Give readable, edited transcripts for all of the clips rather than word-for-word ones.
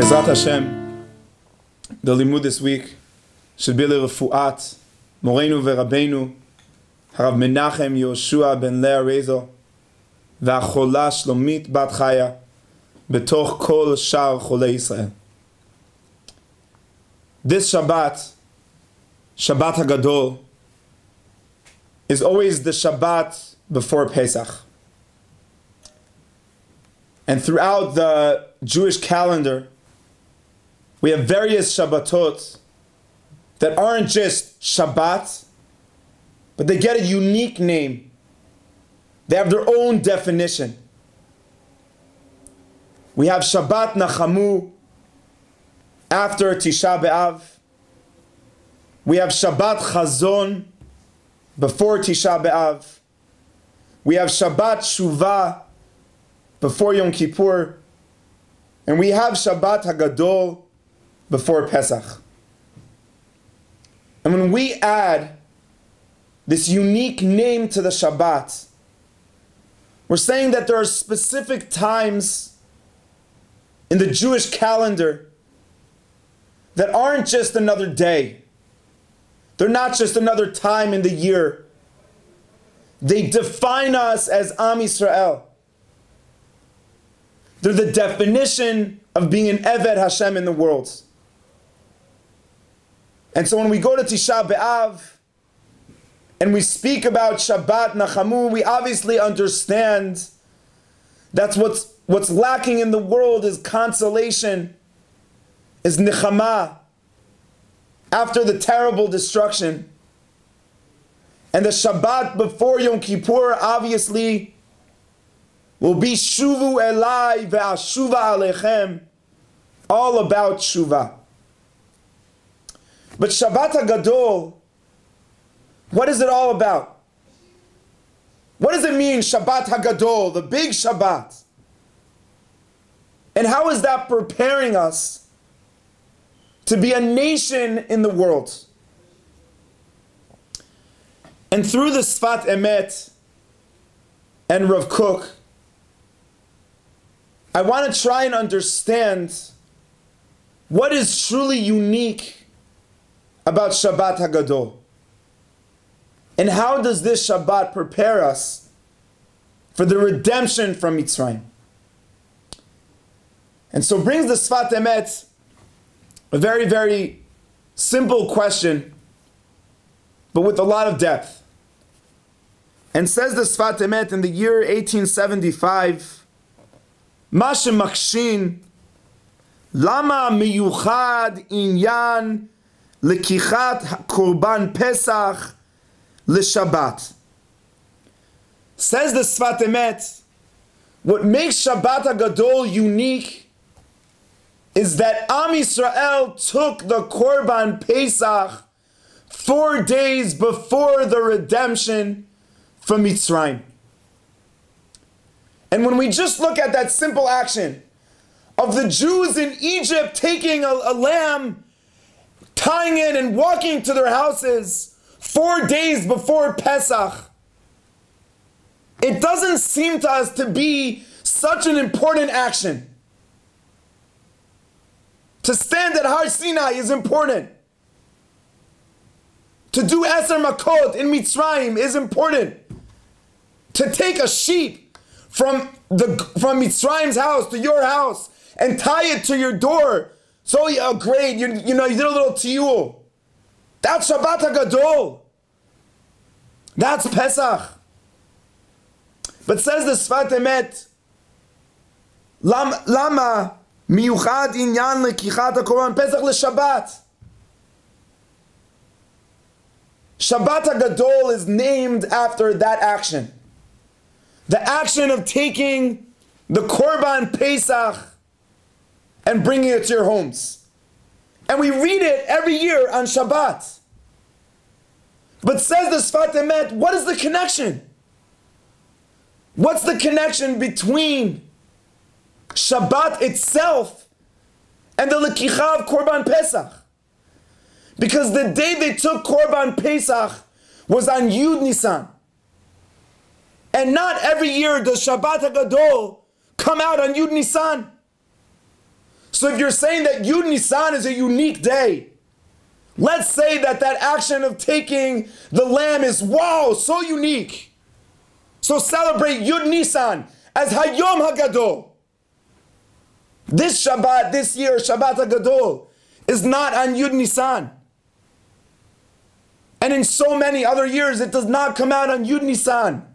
Bezrat Hashem, the limud this week should be l'refuat Moreinu veRabbeinu Harav Menachem Yoshua ben Leah Rezo v'achola Shlomit bat Chaya betoch kol shar cholei Yisrael. This Shabbat, Shabbat HaGadol, is always the Shabbat before Pesach. And throughout the Jewish calendar, we have various Shabbatot that aren't just Shabbat, but they get a unique name. They have their own definition. We have Shabbat Nachamu after Tisha B'Av. We have Shabbat Chazon before Tisha B'Av. We have Shabbat Shuvah before Yom Kippur. And we have Shabbat HaGadol before Pesach. And when we add this unique name to the Shabbat, we're saying that there are specific times in the Jewish calendar that aren't just another day. They're not just another time in the year. They define us as Am Yisrael. They're the definition of being an Eved Hashem in the world. And so when we go to Tisha B'Av and we speak about Shabbat Nachamu, we obviously understand that's what's lacking in the world is consolation, is Nechama, after the terrible destruction. And the Shabbat before Yom Kippur obviously will be Shuvu Elai ve'ashuva Alechem, all about Shuvah. But Shabbat HaGadol, what is it all about? What does it mean, Shabbat HaGadol, the big Shabbat? And how is that preparing us to be a nation in the world? And through the Sefat Emet and Rav Kook, I want to try and understand what is truly unique about Shabbat HaGadol. And how does this Shabbat prepare us for the redemption from Mitzrayim? And so brings the Sefat Emet a very, very simple question, but with a lot of depth. And says the Sefat Emet in the year 1875, Ma shemakshin, lama miyuchad inyan lekichat korban Pesach l'Shabbat. Says the Sefat Emet, what makes Shabbat HaGadol unique is that Am Yisrael took the Korban Pesach 4 days before the redemption from Mitzrayim. And when we just look at that simple action of the Jews in Egypt taking a lamb, tying it and walking to their houses 4 days before Pesach, it doesn't seem to us to be such an important action. To stand at Har Sinai is important. To do Eser Makot in Mitzrayim is important. To take a sheep from Mitzrayim's house to your house and tie it to your door. So great, you did a little tiyul. That's Shabbat HaGadol. That's Pesach. But says the Sefat Emet, Lama miyuchad inyan lekichat hakorban Pesach l'Shabbat. Shabbat HaGadol is named after that action. The action of taking the Korban Pesach and bringing it to your homes. And we read it every year on Shabbat. But says the Sefat Emet, what is the connection? What's the connection between Shabbat itself and the Lekicha of Korban Pesach? Because the day they took Korban Pesach was on Yud Nisan. And not every year does Shabbat HaGadol come out on Yud Nisan. So if you're saying that Yud Nisan is a unique day, let's say that that action of taking the lamb is, wow, so unique. So celebrate Yud Nisan as Hayom HaGadol. This Shabbat, this year, Shabbat HaGadol, is not on Yud Nisan. And in so many other years, it does not come out on Yud Nisan.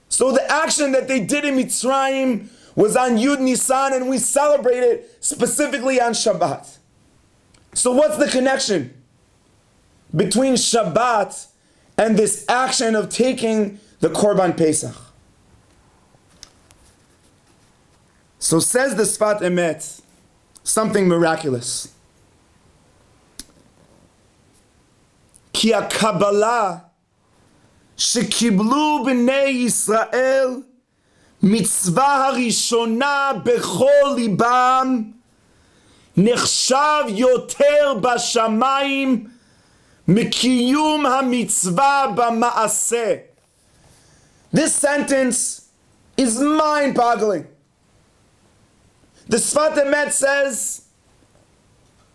So the action that they did in Mitzrayim was on Yud Nisan, and we celebrate it specifically on Shabbat. So what's the connection between Shabbat and this action of taking the Korban Pesach? So says the Sefat Emet, something miraculous. Ki HaKabbalah shekiblu b'nei Yisrael mitzvah harishona bechol libam nechshav yoter bashamayim mikiyum hamitzvah b'maaseh. This sentence is mind-boggling. The Sefat Emet says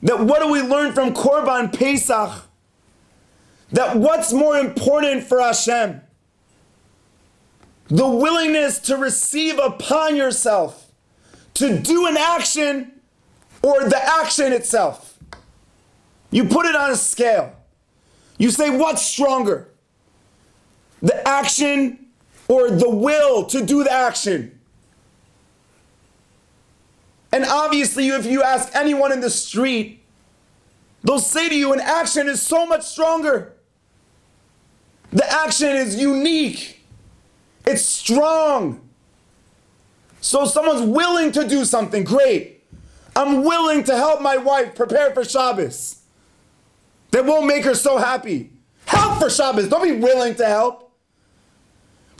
that what do we learn from Korban Pesach? That what's more important for Hashem? The willingness to receive upon yourself, to do an action, or the action itself. You put it on a scale. You say, what's stronger? The action or the will to do the action? And obviously, if you ask anyone in the street, they'll say to you, an action is so much stronger. The action is unique. It's strong. So someone's willing to do something, great. I'm willing to help my wife prepare for Shabbos. That won't make her so happy. Help for Shabbos, don't be willing to help.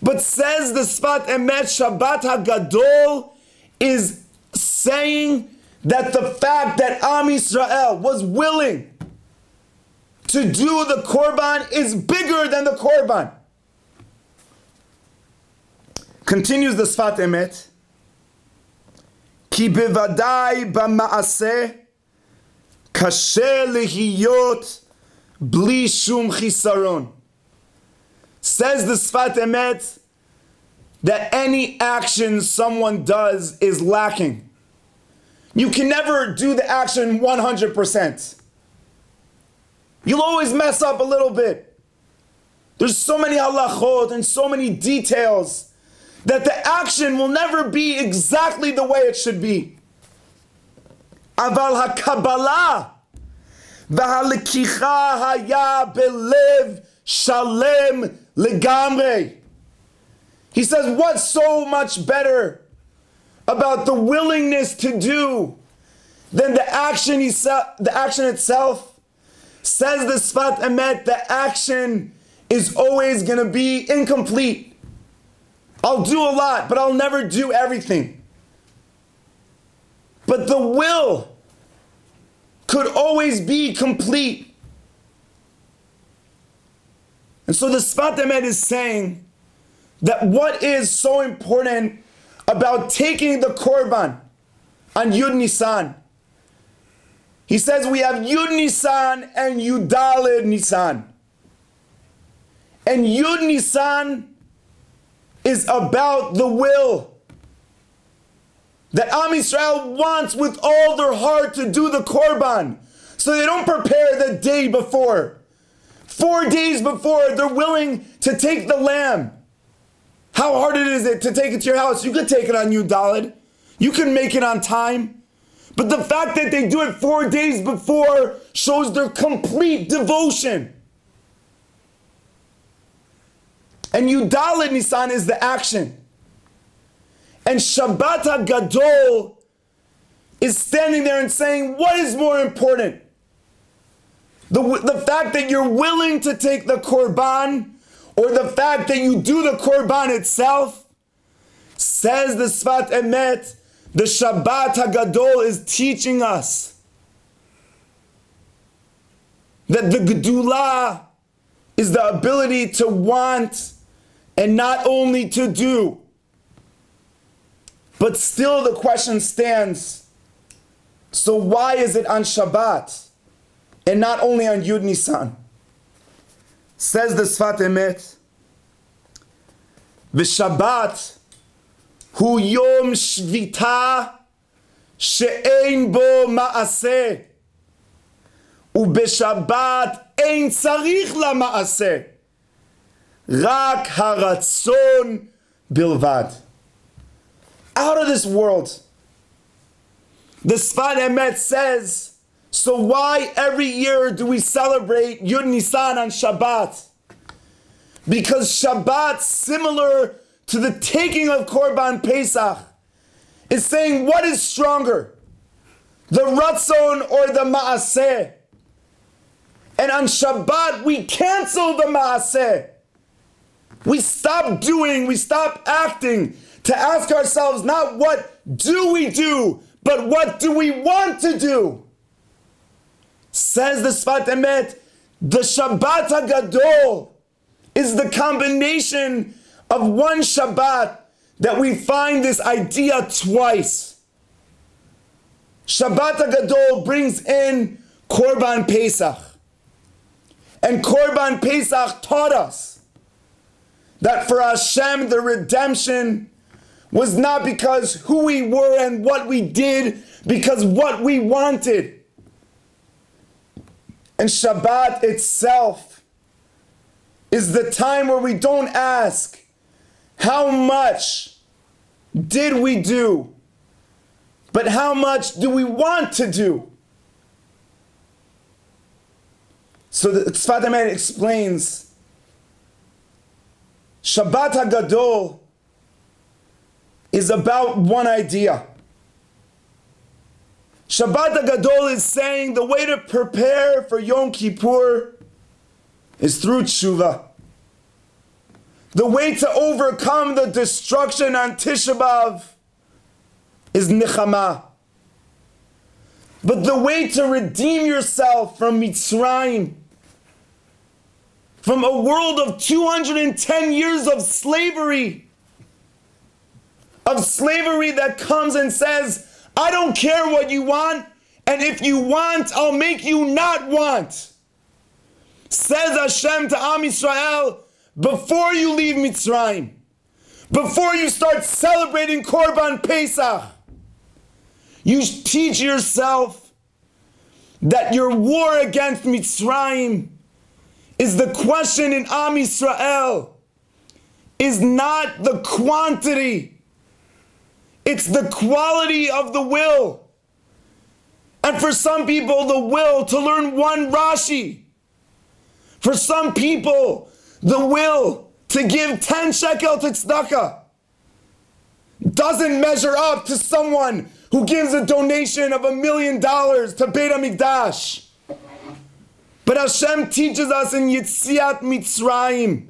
But says the Sefat Emet, Shabbat HaGadol is saying that the fact that Am Yisrael was willing to do the Korban is bigger than the Korban. Continues the Sefat Emet. Ki bevadai b'maaseh kasher lehiyot bli shum chisaron. Says the Sefat Emet that any action someone does is lacking. You can never do the action 100%. You'll always mess up a little bit. There's so many halachot and so many details that the action will never be exactly the way it should be. Aval HaKabbalah v'halekicha haya belev shalem legamrei. He says, what's so much better about the willingness to do than the action itself? Says the Sefat Emet, the action is always going to be incomplete. I'll do a lot, but I'll never do everything. But the will could always be complete. And so the Sefat Emet is saying that what is so important about taking the Korban on Yud Nisan? He says we have Yud Nisan and Yudalid Nisan. And Yud Nisan is about the will. That Am Yisrael wants with all their heart to do the Korban. So they don't prepare the day before. 4 days before, they're willing to take the lamb. How hard is it to take it to your house? You could take it on Yudalid. You can make it on time. But the fact that they do it 4 days before shows their complete devotion. And Yudalid Nisan is the action. And Shabbat HaGadol is standing there and saying, what is more important? The fact that you're willing to take the Korban, or the fact that you do the Korban itself? Says the Sefat Emet, the Shabbat HaGadol is teaching us that the Gedulah is the ability to want and not only to do. But still the question stands, So why is it on Shabbat and not only on Yud Nisan? Says the Sefat Emet, V'Shabbat hu yom shvita she'ein bo ma'aseh u'b'Shabbat ein tzarich la ma'aseh rak haratzon bilvad. Out of this world. The Sefat Emet says, so why every year do we celebrate Yud Nisan on Shabbat? Because Shabbat, similar to the taking of Korban Pesach, is saying what is stronger, the Ratzon or the Maaseh? And on Shabbat we cancel the Maaseh. We stop doing, we stop acting to ask ourselves not what do we do, but what do we want to do? Says the Sefat Emet, the Shabbat HaGadol is the combination of one Shabbat that we find this idea twice. Shabbat HaGadol brings in Korban Pesach. And Korban Pesach taught us that for Hashem the redemption was not because who we were and what we did, because what we wanted. And Shabbat itself is the time where we don't ask, how much did we do? But how much do we want to do? So the Sefat Emet explains, Shabbat HaGadol is about one idea. Shabbat HaGadol is saying the way to prepare for Yom Kippur is through tshuva. The way to overcome the destruction on Tisha B'Av is nechama. But the way to redeem yourself from Mitzrayim, from a world of 210 years of slavery that comes and says, I don't care what you want, and if you want, I'll make you not want. Says Hashem to Am Yisrael, before you leave Mitzrayim, before you start celebrating Korban Pesach, you teach yourself that your war against Mitzrayim is the question in Am Yisrael, is not the quantity, it's the quality of the will. And for some people, the will to learn one Rashi. For some people, the will to give 10 shekel to tzedakah doesn't measure up to someone who gives a donation of $1 million to Beit HaMikdash. But Hashem teaches us in Yetziat Mitzrayim,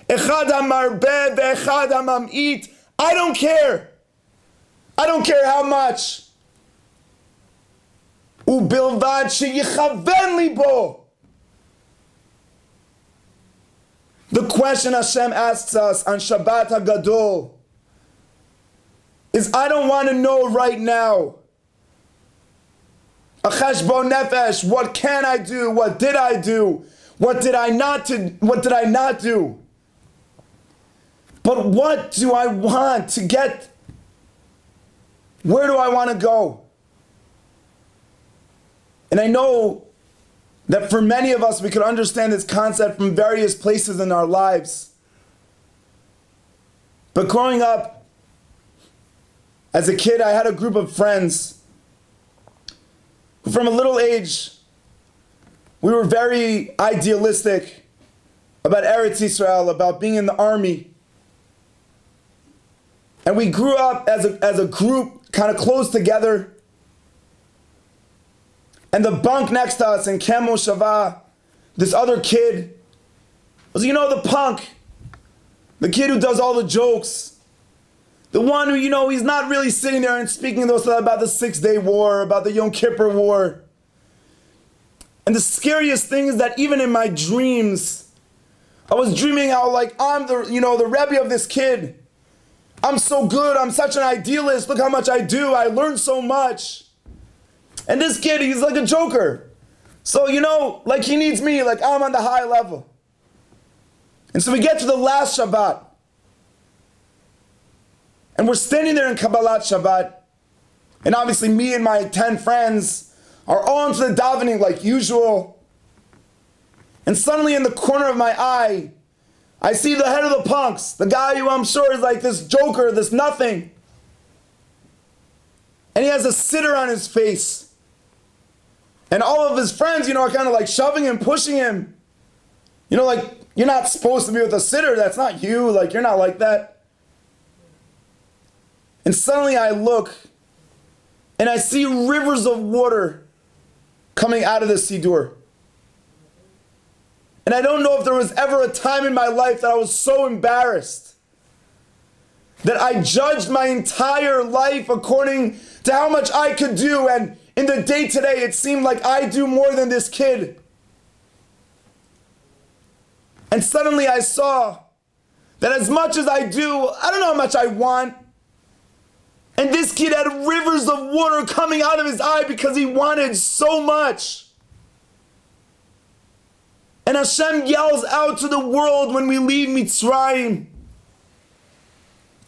Echad HaMarbeh ve'echad HaMam'it. I don't care. I don't care how much. Ubilvad sheyichaven libo. The question Hashem asks us on Shabbat HaGadol is, I don't want to know right now. A cheshbon nefesh, what can I do? What did I do? What did I not do? But what do I want to get? Where do I want to go? And I know that for many of us, we could understand this concept from various places in our lives. But growing up, as a kid, I had a group of friends who from a little age, we were very idealistic about Eretz Yisrael, about being in the army. And we grew up as a group, kind of close together. And the bunk next to us in Camp Moshava, this other kid was, you know, the punk. The kid who does all the jokes. The one who, you know, he's not really sitting there and speaking to us about the 6 Day War, about the Yom Kippur War. And the scariest thing is that even in my dreams, I was dreaming how, like, I'm the Rebbe of this kid. I'm so good, I'm such an idealist, look how much I do, I learned so much. And this kid, he's like a joker. So, you know, like he needs me, like I'm on the high level. And so we get to the last Shabbat. And we're standing there in Kabbalat Shabbat. And obviously me and my 10 friends are all into the davening like usual. And suddenly in the corner of my eye, I see the head of the punks, the guy who I'm sure is like this joker, this nothing. And he has a sitter on his face. And all of his friends, you know, are kind of like shoving him, pushing him. You know, like, you're not supposed to be with a sitter. That's not you. Like, you're not like that. And suddenly I look, and I see rivers of water coming out of the Siddur. And I don't know if there was ever a time in my life that I was so embarrassed that I judged my entire life according to how much I could do, and in the day today, it seemed like I do more than this kid. And suddenly I saw that as much as I do, I don't know how much I want. And this kid had rivers of water coming out of his eye because he wanted so much. And Hashem yells out to the world when we leave Mitzrayim,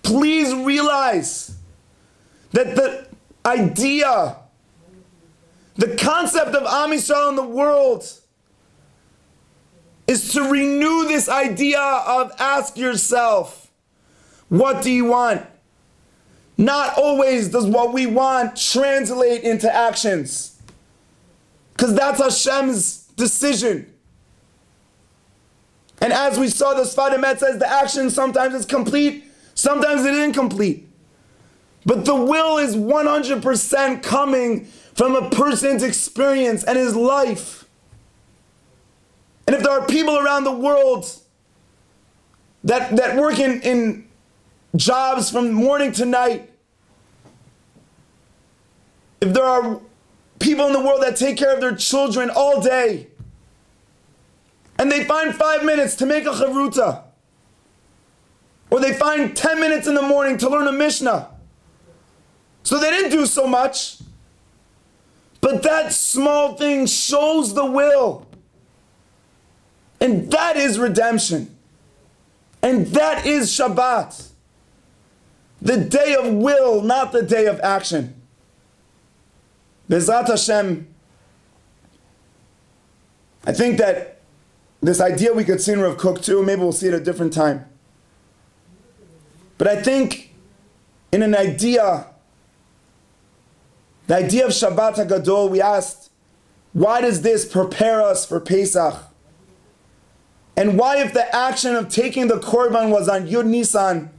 please realize that the idea, the concept of Am Yisrael in the world is to renew this idea of ask yourself, what do you want? Not always does what we want translate into actions, because that's Hashem's decision. And as we saw, the Sefat Emet says the action sometimes is complete, sometimes it is incomplete. But the will is 100% coming from a person's experience and his life. And if there are people around the world that work in jobs from morning to night, if there are people in the world that take care of their children all day, and they find 5 minutes to make a charuta, or they find 10 minutes in the morning to learn a Mishnah, so they didn't do so much, but that small thing shows the will. And that is redemption. And that is Shabbat. The day of will, not the day of action. Bezrat Hashem, I think that this idea we could see in Rav Kook too, maybe we'll see it at a different time. But I think in an idea, the idea of Shabbat HaGadol, we asked, why does this prepare us for Pesach? And why, if the action of taking the Korban was on Yud Nisan,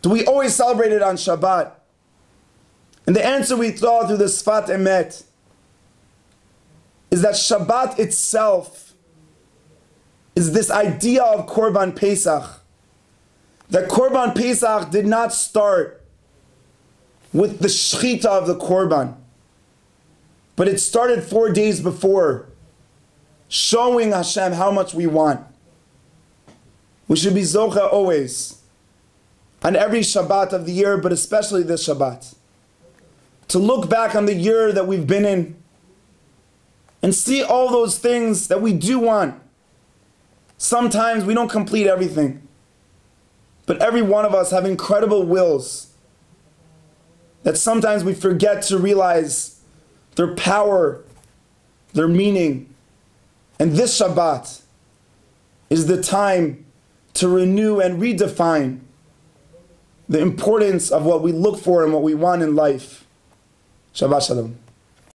do we always celebrate it on Shabbat? And the answer we thought through the Sefat Emet is that Shabbat itself is this idea of Korban Pesach. That Korban Pesach did not start with the shechita of the Korban, but it started 4 days before, showing Hashem how much we want. We should be zocha always, on every Shabbat of the year, but especially this Shabbat, to look back on the year that we've been in and see all those things that we do want. Sometimes we don't complete everything, but every one of us have incredible wills that sometimes we forget to realize their power, their meaning. And this Shabbat is the time to renew and redefine the importance of what we look for and what we want in life. Shabbat Shalom.